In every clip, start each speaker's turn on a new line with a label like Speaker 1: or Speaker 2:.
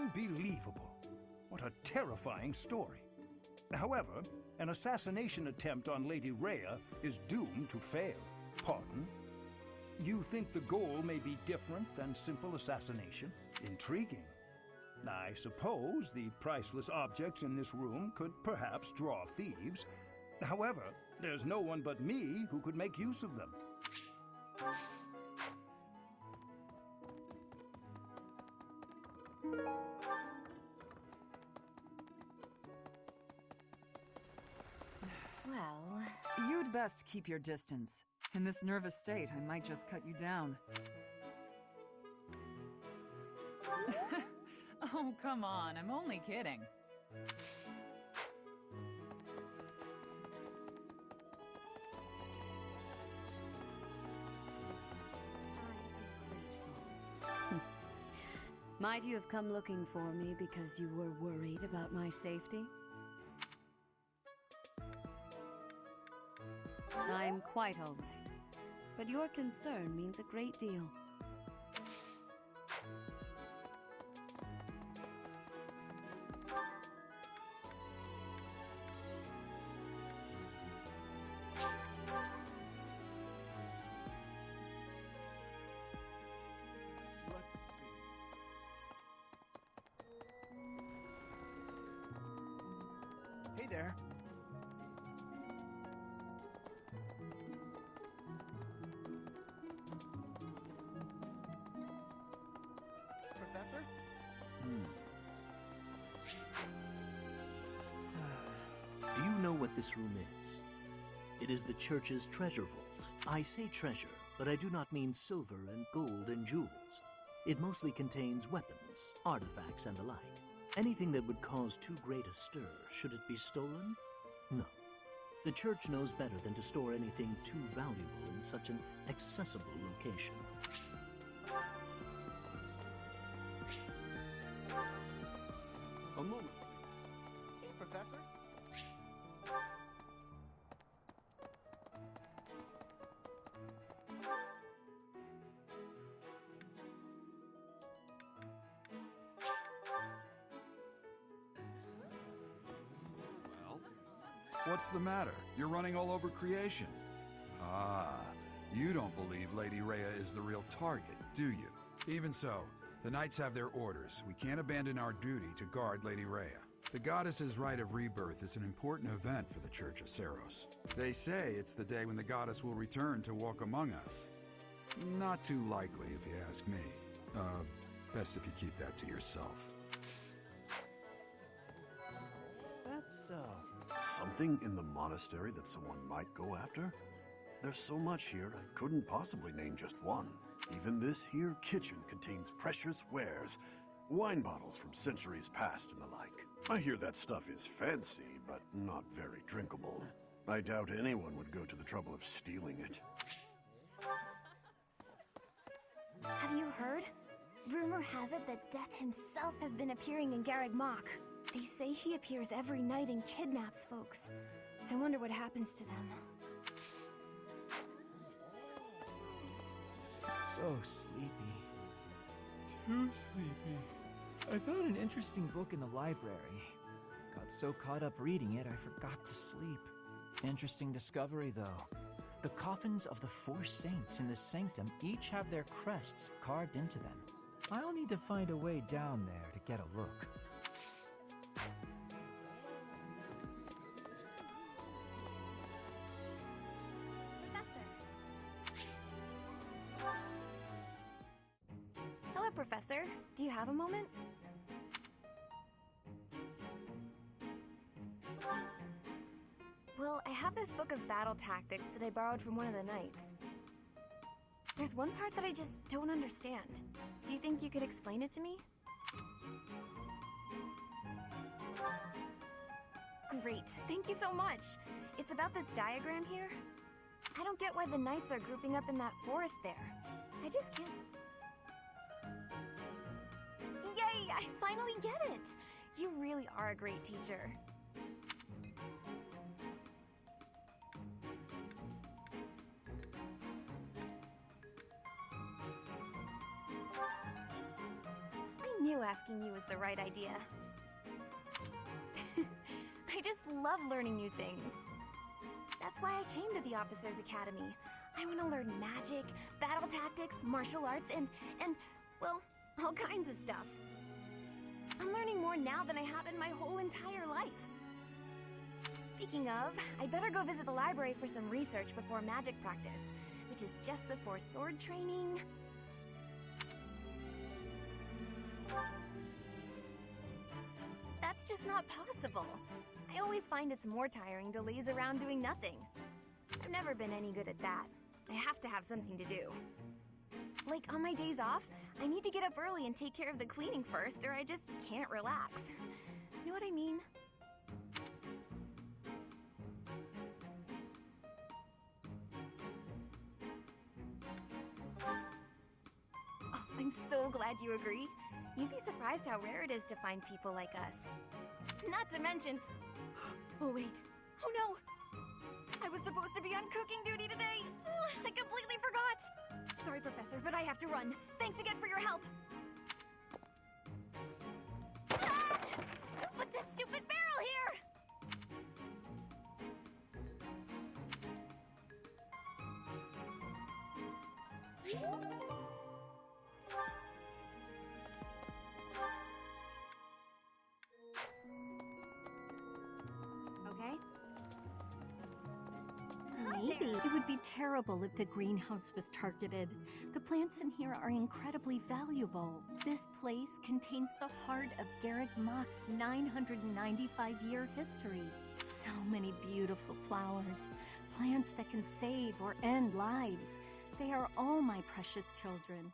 Speaker 1: Unbelievable. What a terrifying story. However, an assassination attempt on Lady Rhea is doomed to fail. Pardon? You think the goal may be different than simple assassination? Intriguing. I suppose the priceless objects in this room could perhaps draw thieves. However, there's no one but me who could make use of them.
Speaker 2: Well...
Speaker 3: You'd best keep your distance. In this nervous state, I might just cut you down. Oh, come on, I'm only kidding.
Speaker 2: Might you have come looking for me because you were worried about my safety? I'm quite all right, but your concern means a great deal.
Speaker 4: Let's see. Hey there. Professor?
Speaker 5: Do you know what this room is? It is the church's treasure vault. I say treasure, but I do not mean silver and gold and jewels. It mostly contains weapons, artifacts, and the like. Anything that would cause too great a stir, should it be stolen? No. The church knows better than to store anything too valuable in such an accessible location.
Speaker 4: A moment. Hey, Professor?
Speaker 6: Well, what's the matter? You're running all over creation. Ah, you don't believe Lady Rhea is the real target, do you? Even so, the Knights have their orders. We can't abandon our duty to guard Lady Rhea. The goddess's rite of rebirth is an important event for the Church of Seros. They say it's the day when the goddess will return to walk among us. Not too likely, if you ask me. Best if you keep that to yourself.
Speaker 4: That's,
Speaker 7: Something in the monastery that someone might go after? There's so much here, I couldn't possibly name just one. Even this here kitchen contains precious wares, wine bottles from centuries past and the like. I hear that stuff is fancy, but not very drinkable. I doubt anyone would go to the trouble of stealing it.
Speaker 8: Have you heard? Rumor has it that Death himself has been appearing in Garreg Mach. They say he appears every night and kidnaps folks. I wonder what happens to them.
Speaker 4: so sleepy. Too sleepy. I found an interesting book in the library. Got so caught up reading it, I forgot to sleep. Interesting discovery, though. The coffins of the 4 saints in the sanctum each have their crests carved into them. I'll need to find a way down there to get a look.
Speaker 8: Professor. Hello, Professor. Do you have a moment? Well, I have this book of battle tactics that I borrowed from one of the knights. There's one part that I just don't understand. Do you think you could explain it to me? Great, thank you so much. It's about this diagram here. I don't get why the knights are grouping up in that forest there. I just can't... Yay, I finally get it! You really are a great teacher. I knew knew asking you was the right idea. I just love learning new things. That's why I came to the Officers Academy. I want to learn magic, battle tactics, martial arts, and, well, all kinds of stuff. I'm learning more now than I have in my whole entire life. Speaking of, I'd better go visit the library for some research before magic practice, which is just before sword training. That's just not possible. I always find it's more tiring to laze around doing nothing. I've never been any good at that. I have to have something to do. Like, on my days off, I need to get up early and take care of the cleaning first, or I just can't relax. Know what I mean? Oh, I'm so glad you agree. You'd be surprised how rare it is to find people like us. Not to mention... Oh, wait. Oh, no! I was supposed to be on cooking duty today! I completely forgot! Sorry, Professor, but I have to run. Thanks again for your help! Ah! Who put this stupid barrel here?
Speaker 2: Okay?
Speaker 9: Maybe it would be terrible if the greenhouse was targeted. The plants in here are incredibly valuable. This place contains the heart of Garreg Mach's 995-year history. So many beautiful flowers, plants that can save or end lives. They are all my precious children.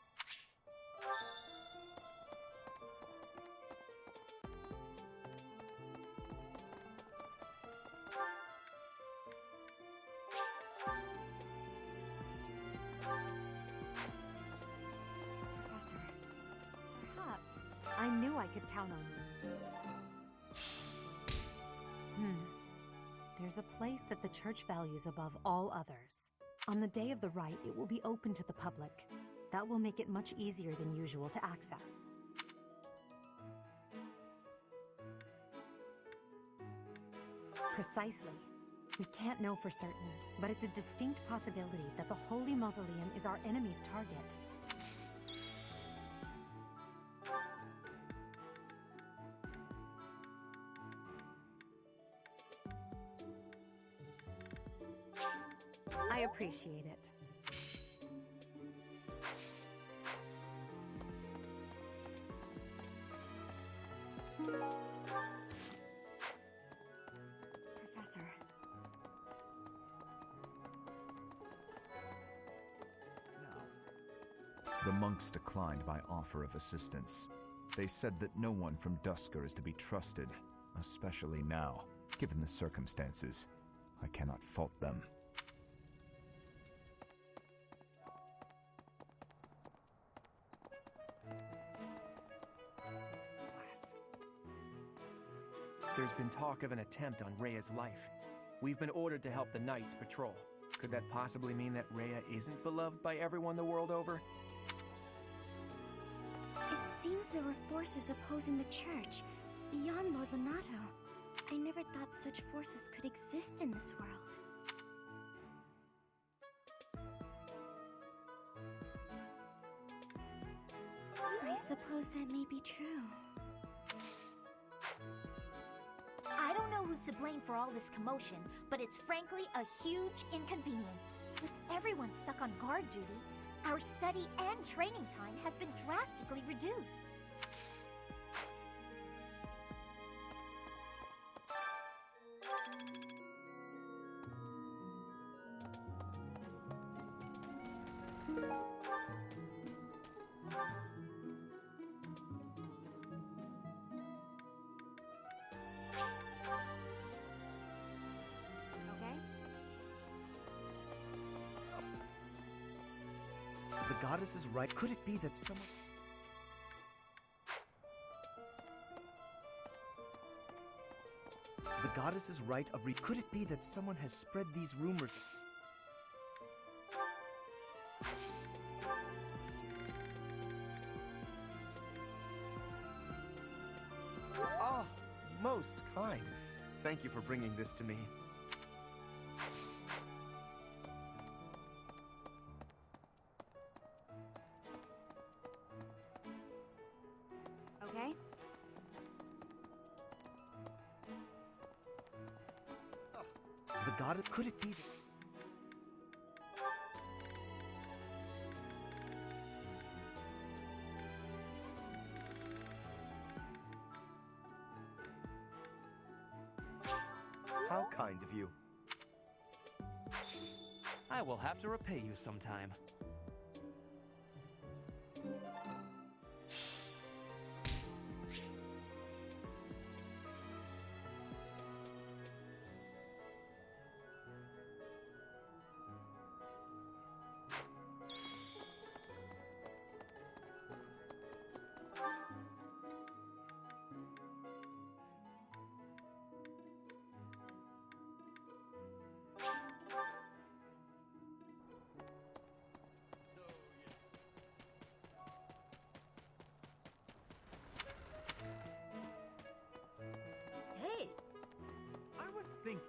Speaker 2: Professor, perhaps I knew I could count on you. There's a place that the church values above all others. On the day of the rite, it will be open to the public. That will make it much easier than usual to access. Precisely. We can't know for certain, but it's a distinct possibility that the Holy Mausoleum is our enemy's target. I appreciate it. Professor.
Speaker 10: The monks declined my offer of assistance. They said that no one from Dusker is to be trusted, especially now. Given the circumstances, I cannot fault them.
Speaker 11: There's been talk of an attempt on Rhea's life. We've been ordered to help the Knights patrol. Could that possibly mean that Rhea isn't beloved by everyone the world over?
Speaker 8: It seems there were forces opposing the church, beyond Lord Lonato. I never thought such forces could exist in this world. I suppose that may be true.
Speaker 12: I don't know who's to blame for all this commotion, but it's frankly a huge inconvenience. With everyone stuck on guard duty, our study and training time has been drastically reduced.
Speaker 13: The goddess is right. Could it be that someone... The goddess is right of Could it be that someone has spread these rumors? Most kind. Thank you for bringing this to me.
Speaker 12: Okay?
Speaker 13: The god... Could it be... How kind of you.
Speaker 11: I will have to repay you sometime.
Speaker 4: Hey! I was thinking.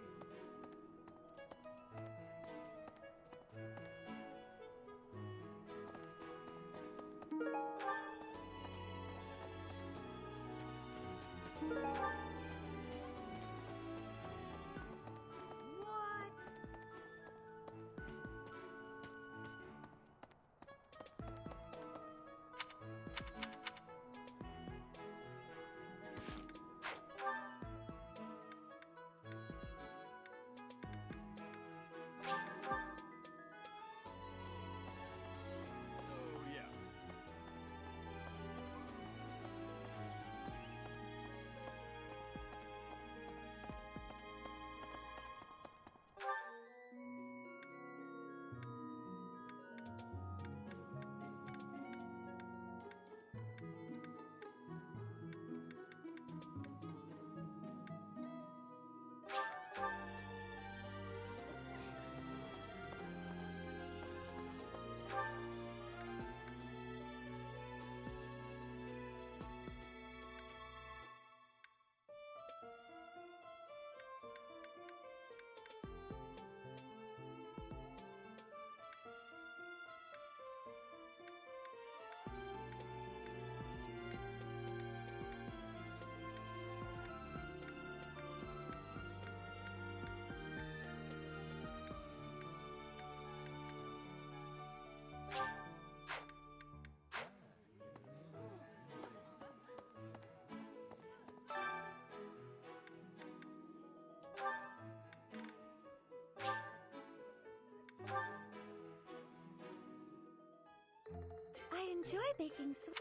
Speaker 12: I enjoy baking I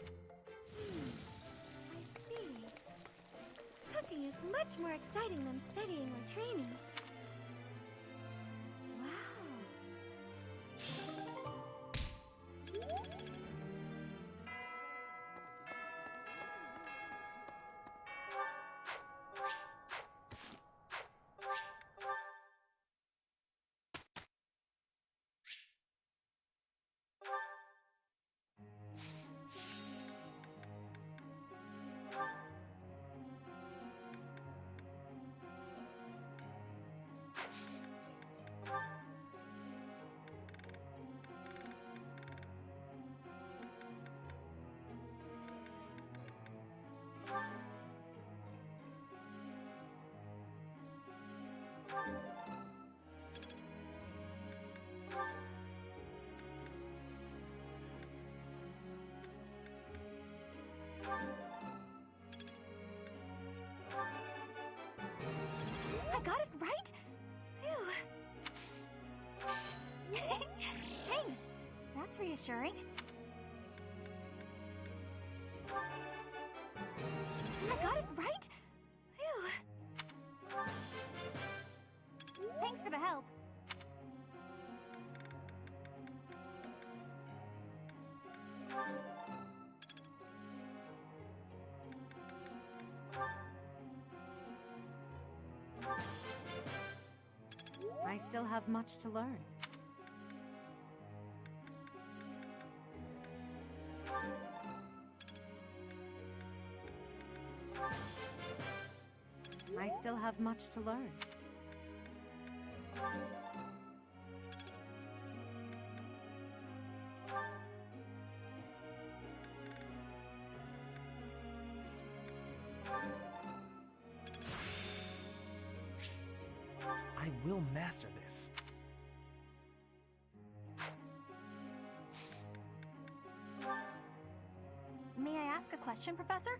Speaker 12: see. Cooking is much more exciting than studying or training. Wow. I got it right? Phew. Thanks. That's reassuring. I got it right? Phew. Thanks for the help.
Speaker 2: I still have much to learn. I still have much to learn.
Speaker 11: I will master this.
Speaker 12: May I ask a question, Professor?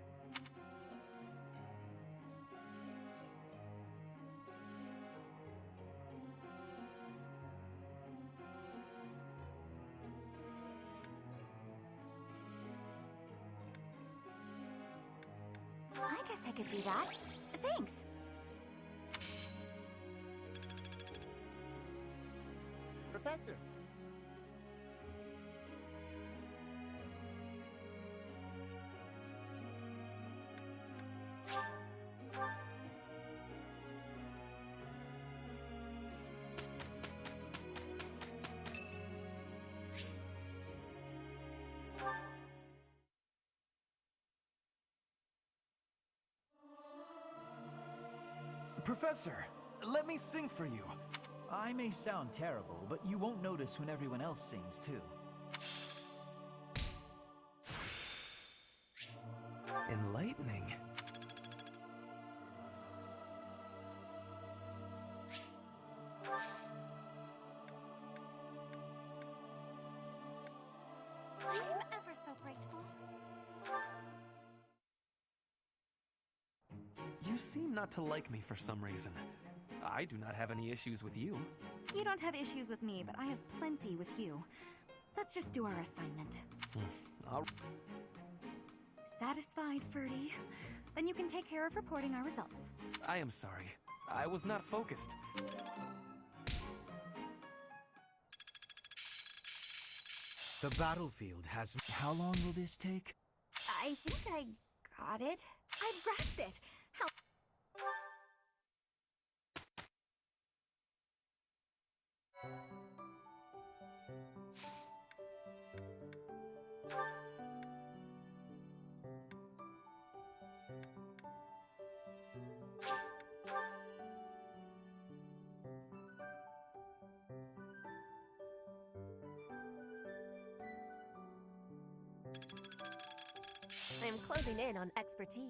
Speaker 12: I guess I could do that. Thanks.
Speaker 13: Professor!
Speaker 4: Professor, let me sing for you. I may sound terrible, but you won't notice when everyone else sings, too.
Speaker 11: Enlightening.
Speaker 12: I'm ever so grateful.
Speaker 11: You seem not to like me for some reason. I do not have any issues with you.
Speaker 14: You don't have issues with me, but I have plenty with you. Let's just do our assignment. Satisfied, Ferdy? Then you can take care of reporting our results.
Speaker 11: I am sorry. I was not focused.
Speaker 13: The battlefield has...
Speaker 4: How long will this take?
Speaker 14: I think I got it. I've grasped it. How...
Speaker 15: I'm closing in on expertise.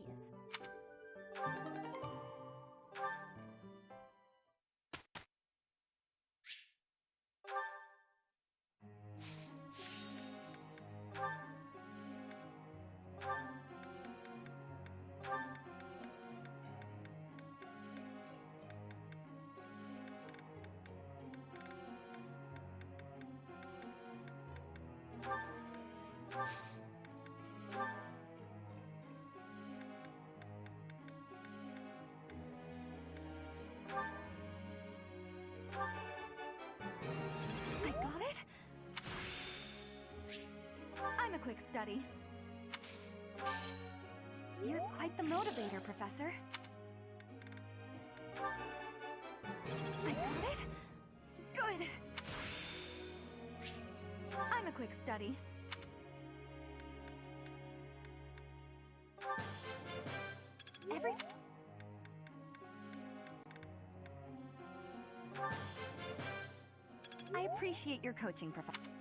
Speaker 14: I got it? I'm a quick study. You're quite the motivator, Professor. I got it? Good! I'm a quick study. I appreciate your coaching, Professor.